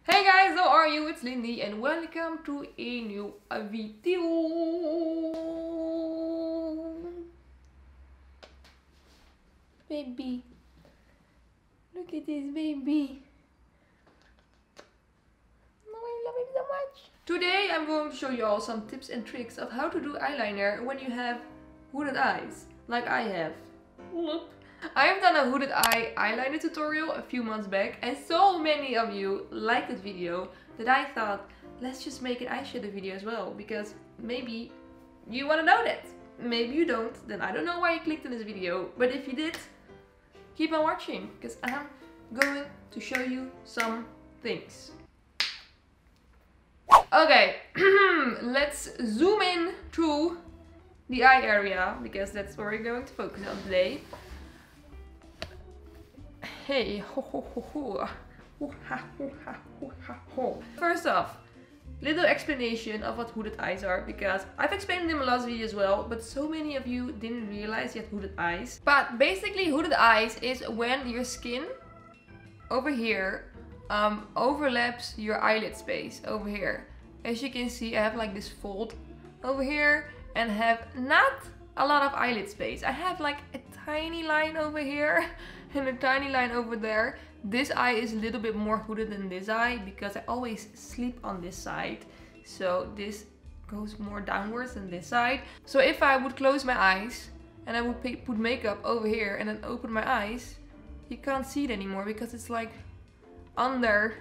Hey guys, how are you? It's Lindy and welcome to a new video. Baby, look at this baby. Oh, I love him so much. Today I'm going to show you all some tips and tricks of how to do eyeliner when you have hooded eyes, like I have. Look. I have done a hooded eye eyeliner tutorial a few months back and so many of you liked this video that I thought, let's just make an eyeshadow video as well, because maybe you want to know that. Maybe you don't, then I don't know why you clicked on this video, but if you did, keep on watching, because I'm going to show you some things. Okay, let's zoom in to the eye area, because that's what we're going to focus on today. Hey, ho ho ho ho. First off, little explanation of what hooded eyes are, because I've explained them in my last video as well, but so many of you didn't realize you had hooded eyes. But basically hooded eyes is when your skin over here overlaps your eyelid space over here. As you can see, I have like this fold over here and have not a lot of eyelid space. I have like a tiny line over here and a tiny line over there. This eye is a little bit more hooded than this eye because I always sleep on this side. So this goes more downwards than this side. So if I would close my eyes and I would put makeup over here and then open my eyes, you can't see it anymore because it's like under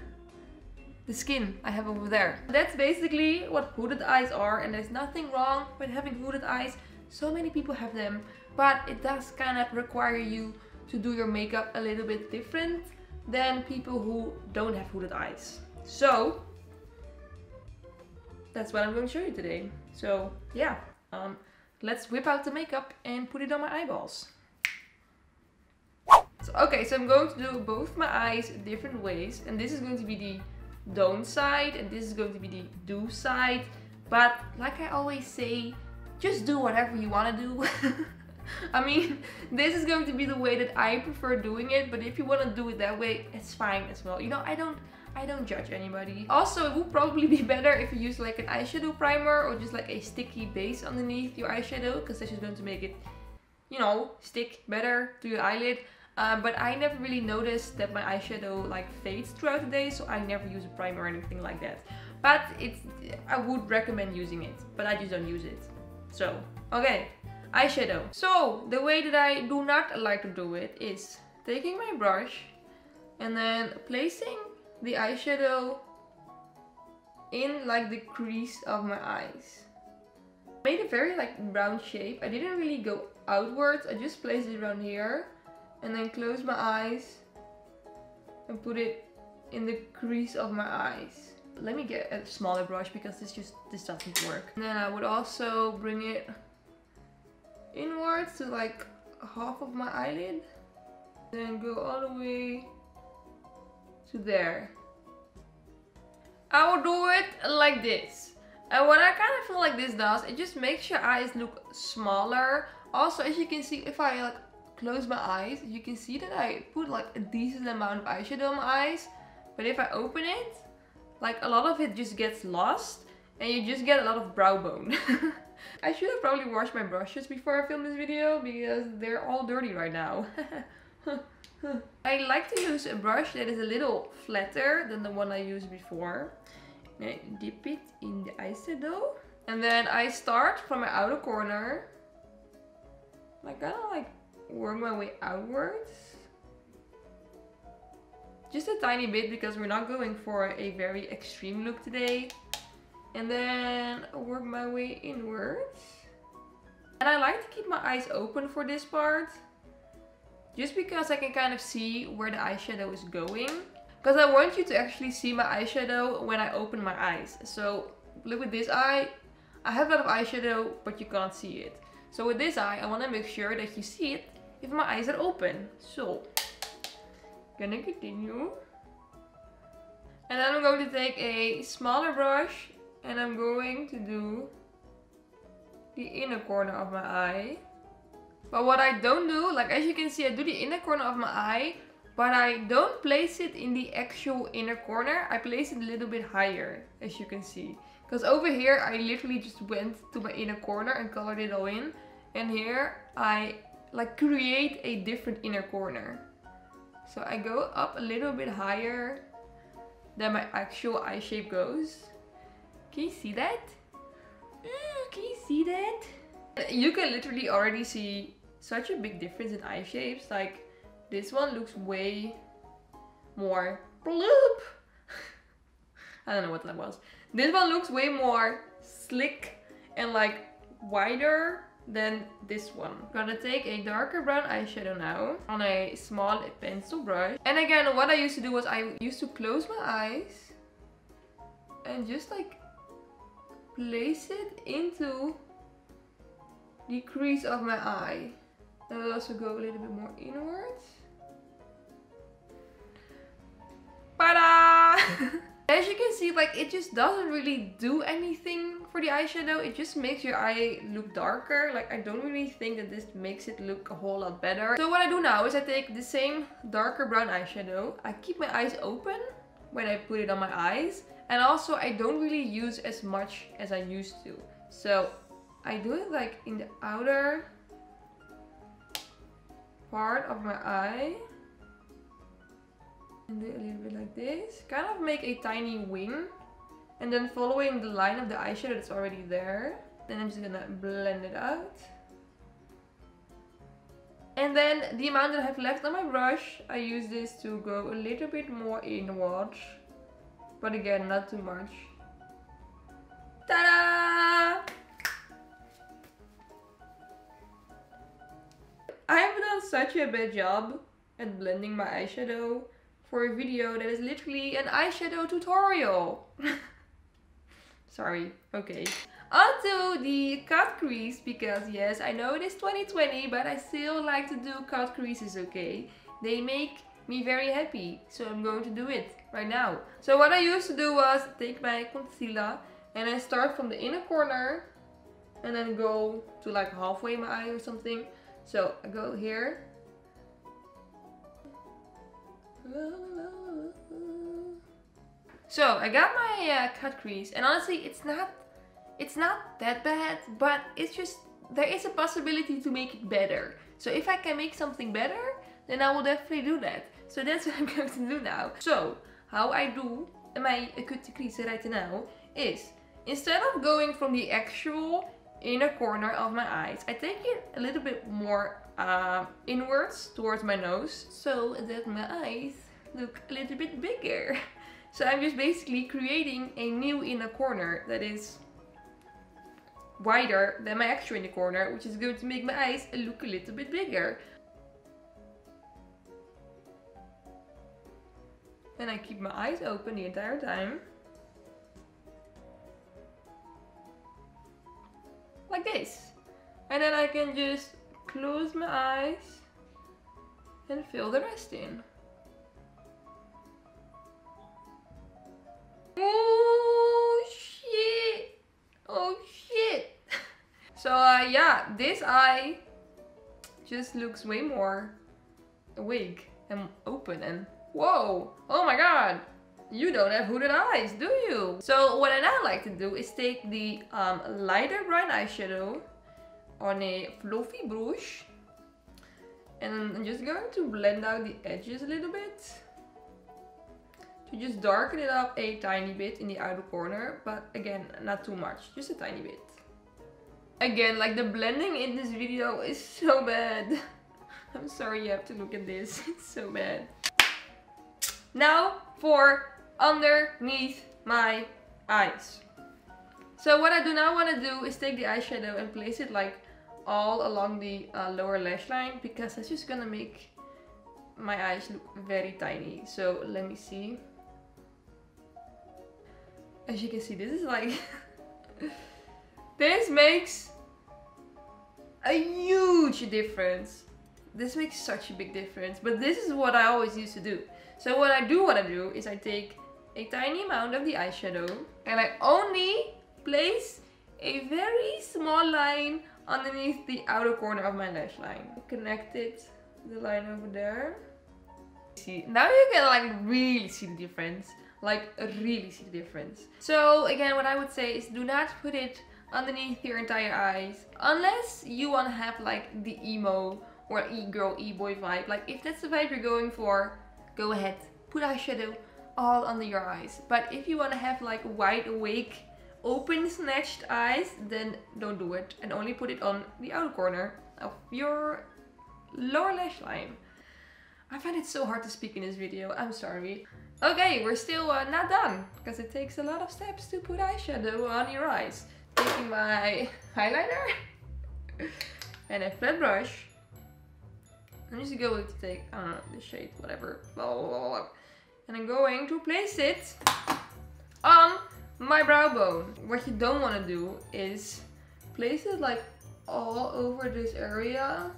the skin I have over there. That's basically what hooded eyes are, and there's nothing wrong with having hooded eyes. So many people have them, but it does kind of require you to do your makeup a little bit different than people who don't have hooded eyes. So that's what I'm going to show you today. So yeah, let's whip out the makeup and put it on my eyeballs. So I'm going to do both my eyes different ways, and this is going to be the don't side and this is going to be the do side. But like I always say, just do whatever you want to do. I mean, this is going to be the way that I prefer doing it, but if you want to do it that way, it's fine as well. You know, I don't judge anybody. Also, it would probably be better if you use like an eyeshadow primer or just like a sticky base underneath your eyeshadow, because this is going to make it, you know, stick better to your eyelid. But I never really noticed that my eyeshadow like fades throughout the day, so I never use a primer or anything like that. But I would recommend using it, but I just don't use it. So, okay. Eyeshadow. So the way that I do not like to do it is taking my brush and then placing the eyeshadow in like the crease of my eyes. I made a very like round shape. I didn't really go outwards. I just placed it around here and then close my eyes and put it in the crease of my eyes. Let me get a smaller brush because this doesn't work. And then I would also bring it inwards to like half of my eyelid, then go all the way to there. I will do it like this, and what I kind of feel like this does, it just makes your eyes look smaller. Also, as you can see, if I like close my eyes, you can see that I put like a decent amount of eyeshadow on my eyes, but if I open it, like a lot of it just gets lost and you just get a lot of brow bone. I should have probably washed my brushes before I filmed this video because they're all dirty right now. I like to use a brush that is a little flatter than the one I used before. And I dip it in the eyeshadow. And then I start from my outer corner. I kind of like work my way outwards. Just a tiny bit because we're not going for a very extreme look today. And then work my way inwards. And I like to keep my eyes open for this part, just because I can kind of see where the eyeshadow is going. Because I want you to actually see my eyeshadow when I open my eyes. So look with this eye, I have a lot of eyeshadow, but you can't see it. So with this eye, I want to make sure that you see it if my eyes are open. So, gonna continue. And then I'm going to take a smaller brush and I'm going to do the inner corner of my eye. But what I don't do, like as you can see, I do the inner corner of my eye, but I don't place it in the actual inner corner. I place it a little bit higher, as you can see. Because over here I literally just went to my inner corner and colored it all in. And here I like create a different inner corner. So I go up a little bit higher than my actual eye shape goes. Can you see that? Can you see that? You can literally already see such a big difference in eye shapes. Like this one looks way more bloop. I don't know what that was. This one looks way more slick and like wider than this one. I'm gonna take a darker brown eyeshadow now on a small pencil brush. And again, what I used to do was I used to close my eyes and just like place it into the crease of my eye. And I'll also go a little bit more inwards. Ta-da! As you can see, like it just doesn't really do anything for the eyeshadow. It just makes your eye look darker. Like I don't really think that this makes it look a whole lot better. So what I do now is I take the same darker brown eyeshadow. I keep my eyes open when I put it on my eyes. And also I don't really use as much as I used to. So I do it like in the outer part of my eye. And do a little bit like this. Kind of make a tiny wing. And then following the line of the eyeshadow that's already there. Then I'm just gonna blend it out. And then the amount that I have left on my brush, I use this to go a little bit more inwards. But again, not too much. Ta-da! I have done such a bad job at blending my eyeshadow for a video that is literally an eyeshadow tutorial. Sorry, okay. Onto the cut crease, because yes, I know it is 2020, but I still like to do cut creases, okay? They make me very happy, so I'm going to do it right now. So what I used to do was take my concealer and I start from the inner corner and then go to like halfway my eye or something. So I go here. So I got my cut crease, and honestly it's not that bad, but it's just there is a possibility to make it better. So if I can make something better, then I will definitely do that. So that's what I'm going to do now. So how I do my cut crease right now is, instead of going from the actual inner corner of my eyes, I take it a little bit more inwards towards my nose, so that my eyes look a little bit bigger. So I'm just basically creating a new inner corner that is wider than my actual inner corner, which is going to make my eyes look a little bit bigger. And I keep my eyes open the entire time. Like this. And then I can just close my eyes and fill the rest in. Oh shit! Oh shit! So yeah, this eye just looks way more awake and open and whoa! Oh my god! You don't have hooded eyes, do you? So what I now like to do is take the lighter brown eyeshadow on a fluffy brush, and I'm just going to blend out the edges a little bit to just darken it up a tiny bit in the outer corner, but again, not too much, just a tiny bit. Again, like the blending in this video is so bad. I'm sorry you have to look at this, it's so bad. Now for underneath my eyes. So what I do now want to do is take the eyeshadow and place it like all along the lower lash line, because that's just gonna make my eyes look very tiny. So let me see. As you can see, this is like this makes a huge difference. This makes such a big difference, but this is what I always used to do. So what I do want to do is I take a tiny amount of the eyeshadow and I only place a very small line underneath the outer corner of my lash line. Connect it to the line over there. see. Now you can like really see the difference. Like really see the difference. So again, what I would say is do not put it underneath your entire eyes. Unless you want to have like the emo or e-girl, e-boy vibe. Like if that's the vibe you're going for, go ahead. Put eyeshadow all under your eyes. But if you want to have like wide awake, open snatched eyes, then don't do it. And only put it on the outer corner of your lower lash line. I find it so hard to speak in this video, I'm sorry. Okay, we're still not done, because it takes a lot of steps to put eyeshadow on your eyes. Taking my highlighter and a flat brush. I'm just going to take, I don't know, the shade, whatever. And I'm going to place it on my brow bone. What you don't want to do is place it like all over this area.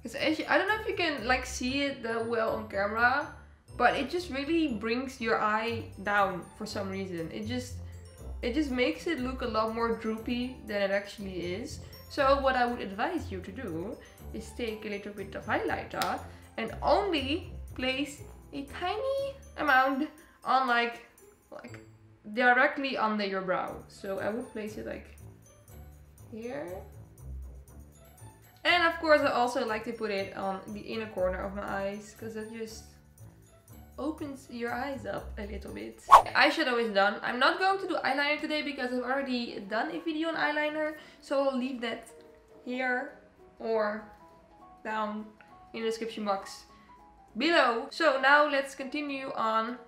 Because I don't know if you can like see it that well on camera, but it just really brings your eye down for some reason. It just makes it look a lot more droopy than it actually is. So what I would advise you to do is take a little bit of highlighter and only place a tiny amount on like directly under your brow. So I would place it like here. And of course I also like to put it on the inner corner of my eyes, because it just opens your eyes up a little bit. Eyeshadow is done. I'm not going to do eyeliner today because I've already done a video on eyeliner. So I'll leave that here or down in the description box below. So now let's continue on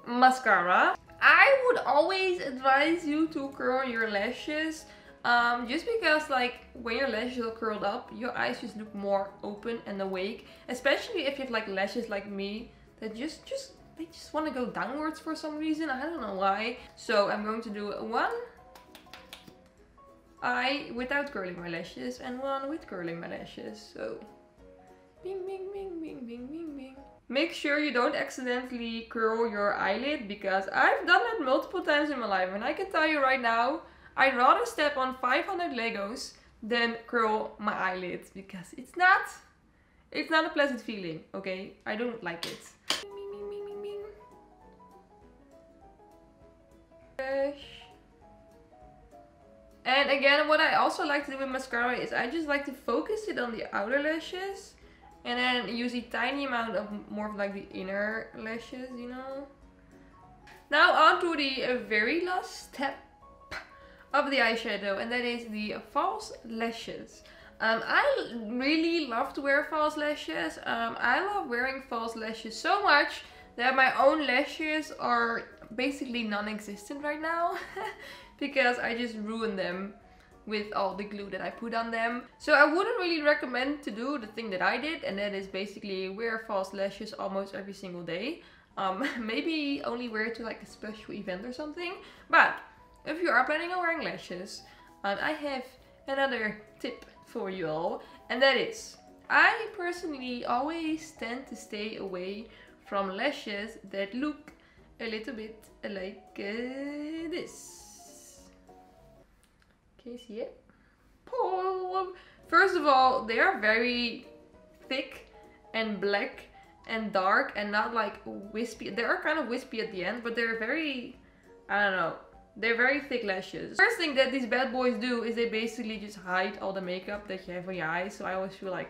mascara. I would always advise you to curl your lashes. Just because like when your lashes are curled up, your eyes just look more open and awake. Especially if you have like lashes like me that they just want to go downwards for some reason. I don't know why. So I'm going to do one eye without curling my lashes and one with curling my lashes. So bing bing bing bing bing bing bing. Make sure you don't accidentally curl your eyelid, because I've done that multiple times in my life, and I can tell you right now, I'd rather step on 500 Legos than curl my eyelids, because it's not a pleasant feeling, okay? I don't like it. And again, what I also like to do with mascara is I just like to focus it on the outer lashes and then use a tiny amount of more of like the inner lashes, you know? Now on to the very last step of the eyeshadow, and that is the false lashes. I really love to wear false lashes. I love wearing false lashes so much that my own lashes are basically non-existent right now because I just ruined them with all the glue that I put on them. So I wouldn't really recommend to do the thing that I did, and that is basically wear false lashes almost every single day. Maybe only wear it to like a special event or something. But if you are planning on wearing lashes, I have another tip for you all, and that is, I personally always tend to stay away from lashes that look a little bit like this. Can you see it? Oh. First of all, they are very thick and black and dark and not like wispy. They are kind of wispy at the end, but they're very, I don't know, they're very thick lashes. First thing that these bad boys do is they basically just hide all the makeup that you have on your eyes. So I always feel like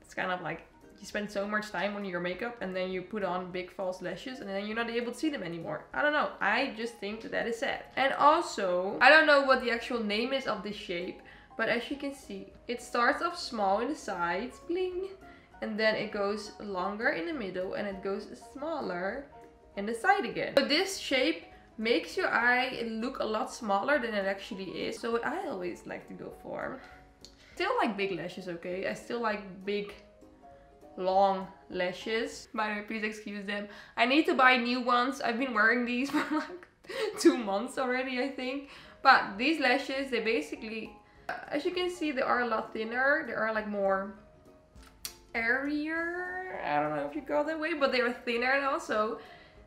it's kind of like you spend so much time on your makeup and then you put on big false lashes and then you're not able to see them anymore. I don't know. I just think that is sad. And also, I don't know what the actual name is of this shape, but as you can see, it starts off small in the sides, bling, and then it goes longer in the middle and it goes smaller in the side again. So this shape makes your eye look a lot smaller than it actually is. So what I always like to go for, still like big lashes, okay? I still like big long lashes. By the way, please excuse them. I need to buy new ones. I've been wearing these for like 2 months already, I think. But these lashes, they basically, as you can see, they are a lot thinner. They are like more airier. I don't know if you call it that way, but they are thinner, and also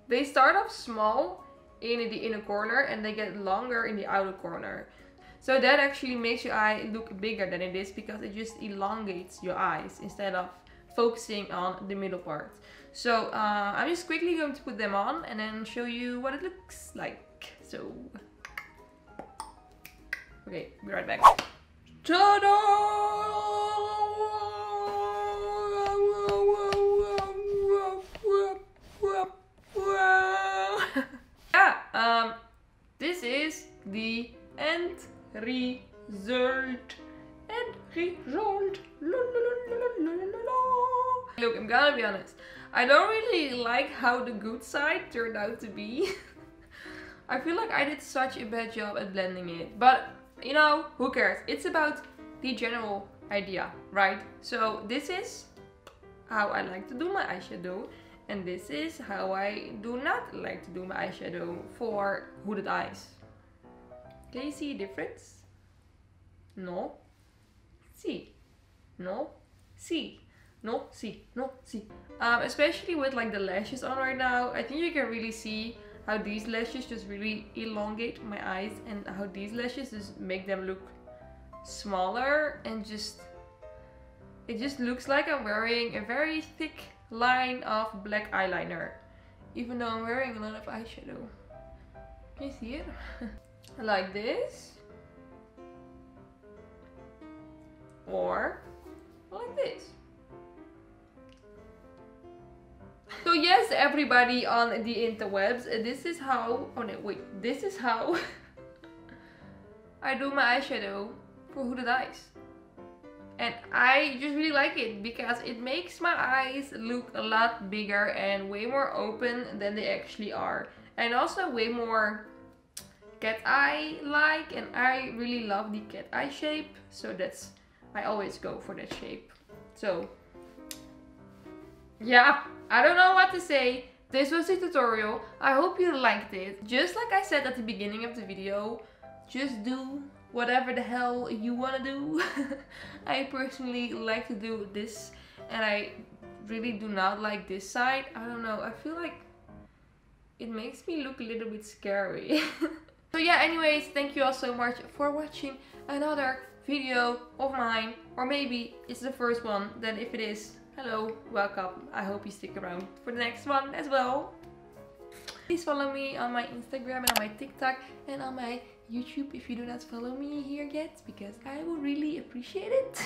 they start off small in the inner corner and they get longer in the outer corner. So that actually makes your eye look bigger than it is, because it just elongates your eyes instead of focusing on the middle part. So I'm just quickly going to put them on and then show you what it looks like. So, okay, be right back. Ta-da! Yeah, this is the end result. Look, I'm gonna be honest. I don't really like how the good side turned out to be. I feel like I did such a bad job at blending it. But, you know, who cares? It's about the general idea, right? So this is how I like to do my eyeshadow. And this is how I do not like to do my eyeshadow for hooded eyes. Can you see a difference? No. See. No. See. No. See. No. See. Especially with like the lashes on right now, I think you can really see how these lashes just really elongate my eyes, and how these lashes just make them look smaller, and just it just looks like I'm wearing a very thick line of black eyeliner, even though I'm wearing a lot of eyeshadow. Can you see it? Like this, or like this. So yes, everybody on the interwebs, this is how, oh no, wait, this is how I do my eyeshadow for hooded eyes. And I just really like it because it makes my eyes look a lot bigger and way more open than they actually are. And also way more cat eye like, and I really love the cat eye shape. So that's, I always go for that shape. So yeah, I don't know what to say. This was the tutorial. I hope you liked it. Just like I said at the beginning of the video, just do whatever the hell you want to do. I personally like to do this, and I really do not like this side. I don't know, I feel like it makes me look a little bit scary. So yeah, anyways, thank you all so much for watching another video of mine. Or maybe it's the first one, then if it is, hello, welcome. I hope you stick around for the next one as well. Please follow me on my Instagram and on my TikTok and on my YouTube if you do not follow me here yet, because I would really appreciate it.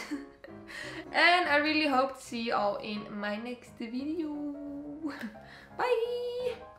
And I really hope to see you all in my next video. Bye!